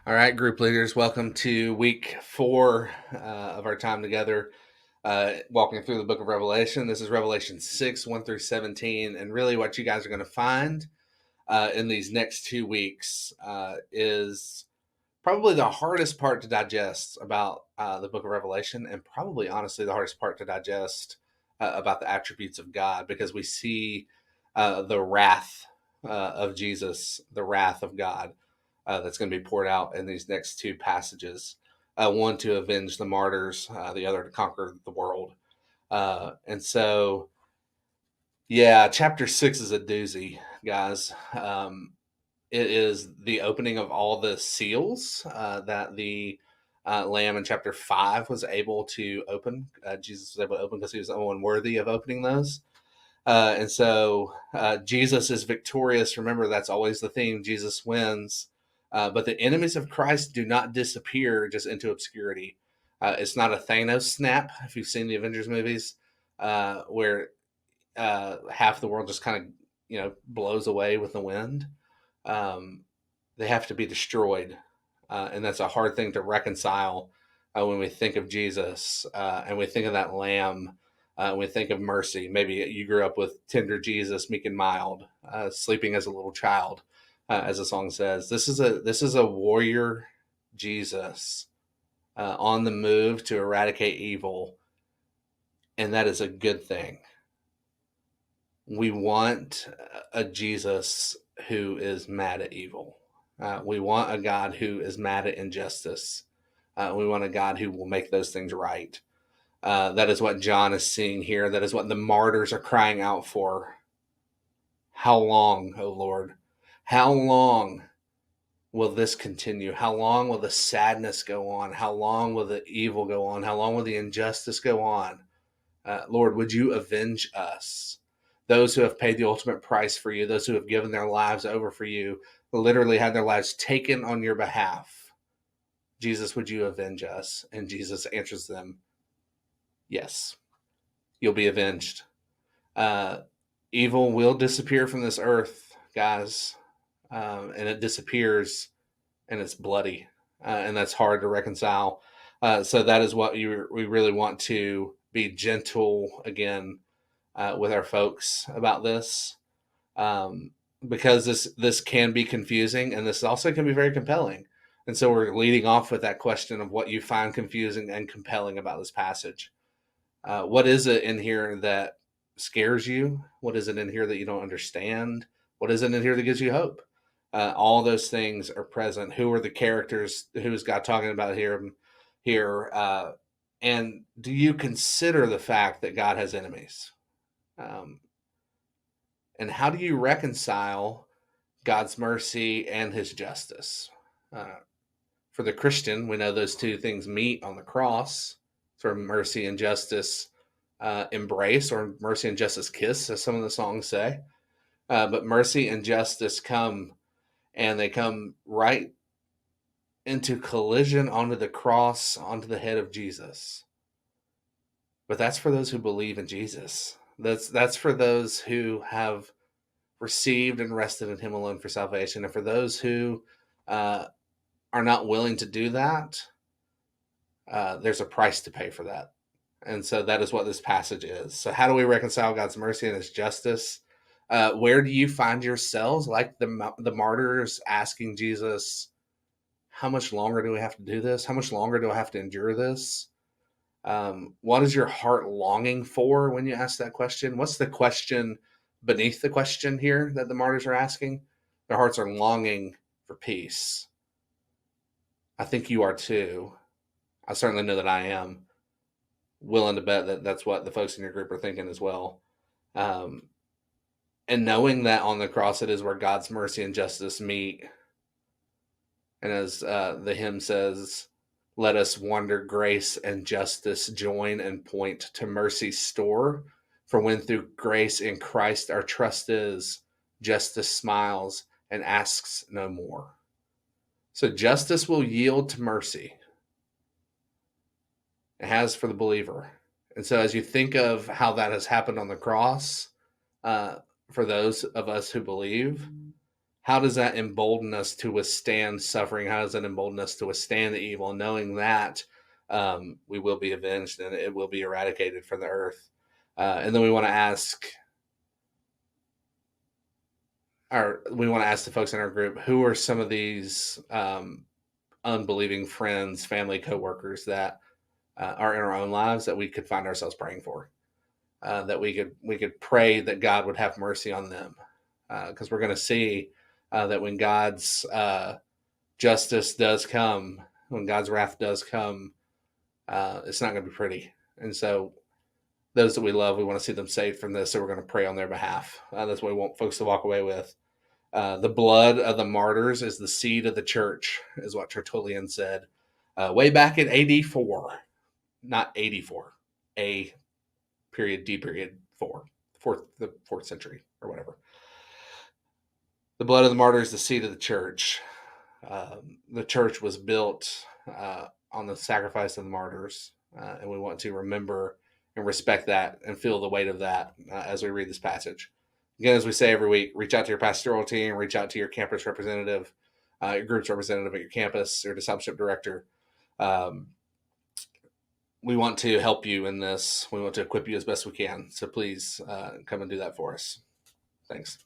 All right, group leaders, welcome to week 4 of our time together, walking through the book of Revelation. This is Revelation 6, 1 through 17. And really, what you guys are going to find in these next 2 weeks is probably the hardest part to digest about the book of Revelation, and probably, honestly, the hardest part to digest about the attributes of God, because we see the wrath of Jesus, the wrath of God that's going to be poured out in these next 2 passages. One to avenge the martyrs, the other to conquer the world. And so, yeah, chapter 6 is a doozy, guys. It is the opening of all the seals that the Lamb in chapter 5 was able to open. Jesus was able to open because he was the only one worthy of opening those. And so Jesus is victorious. Remember, that's always the theme. Jesus wins. But the enemies of Christ do not disappear just into obscurity. It's not a Thanos snap, if you've seen the Avengers movies, where half the world just kind of, blows away with the wind. Um, they have to be destroyed. And that's a hard thing to reconcile when we think of Jesus and we think of that lamb. We think of mercy. Maybe you grew up with tender Jesus, meek and mild, sleeping as a little child, as the song says. This is a warrior Jesus on the move to eradicate evil, and that is a good thing. We want a Jesus who is mad at evil. We want a God who is mad at injustice. We want a God who will make those things right. That is what John is seeing here. That is what the martyrs are crying out for. How long, O Lord? How long will this continue? How long will the sadness go on? How long will the evil go on? How long will the injustice go on? Lord, would you avenge us? Those who have paid the ultimate price for you, those who have given their lives over for you, literally had their lives taken on your behalf. Jesus, would you avenge us? And Jesus answers them, yes, you'll be avenged. Uh, Evil will disappear from this earth, guys, and it disappears and it's bloody, and that's hard to reconcile. So that is what we really want to be gentle again with our folks about this, um, because this can be confusing, and this also can be very compelling. And so we're leading off with that question of what you find confusing and compelling about this passage. What is it in here that scares you? What is it in here that you don't understand? What is it in here that gives you hope? All those things are present. Who are the characters? Who is God talking about here? And do you consider the fact that God has enemies? Um, and how do you reconcile God's mercy and His justice? Uh, for the Christian, we know those two things meet on the cross. For mercy and justice embrace, or mercy and justice kiss, as some of the songs say. But mercy and justice come, and they come right into collision onto the cross, onto the head of Jesus. But that's for those who believe in Jesus. That's for those who have received and rested in Him alone for salvation. And for those who uh, are not willing to do that, there's a price to pay for that. And so that is what this passage is. So, how do we reconcile God's mercy and His justice? Where do you find yourselves, like the martyrs, asking Jesus, how much longer do we have to do this? How much longer do I have to endure this? What is your heart longing for when you ask that question? What's the question beneath the question here that the martyrs are asking? Their hearts are longing for peace. I think you are too. I certainly know that I am willing to bet that that's what the folks in your group are thinking as well. Um, and knowing that on the cross it is where God's mercy and justice meet. And as the hymn says, let us wonder grace and justice join and point to mercy's store. For when through grace in Christ our trust is, justice smiles and asks no more. So justice will yield to mercy. It has for the believer. And so as you think of how that has happened on the cross, for those of us who believe, how does that embolden us to withstand suffering? How does that embolden us to withstand the evil, knowing that we will be avenged and it will be eradicated from the earth? And then we want to ask the folks in our group, who are some of these unbelieving friends, family, coworkers that are in our own lives that we could find ourselves praying for, that we could pray that God would have mercy on them, because we're going to see that when God's justice does come, when God's wrath does come, it's not going to be pretty. And so those that we love, we want to see them saved from this, so we're going to pray on their behalf. That's what we want folks to walk away with. The blood of the martyrs is the seed of the church, is what Tertullian said way back in AD 4, not 84, A period D period 4, the fourth century or whatever. The blood of the martyrs is the seed of the church. The church was built on the sacrifice of the martyrs, and we want to remember and respect that and feel the weight of that as we read this passage. Again, as we say every week, reach out to your pastoral team, reach out to your campus representative, your group's representative at your campus, your discipleship director. We want to help you in this. We want to equip you as best we can. So please come and do that for us. Thanks.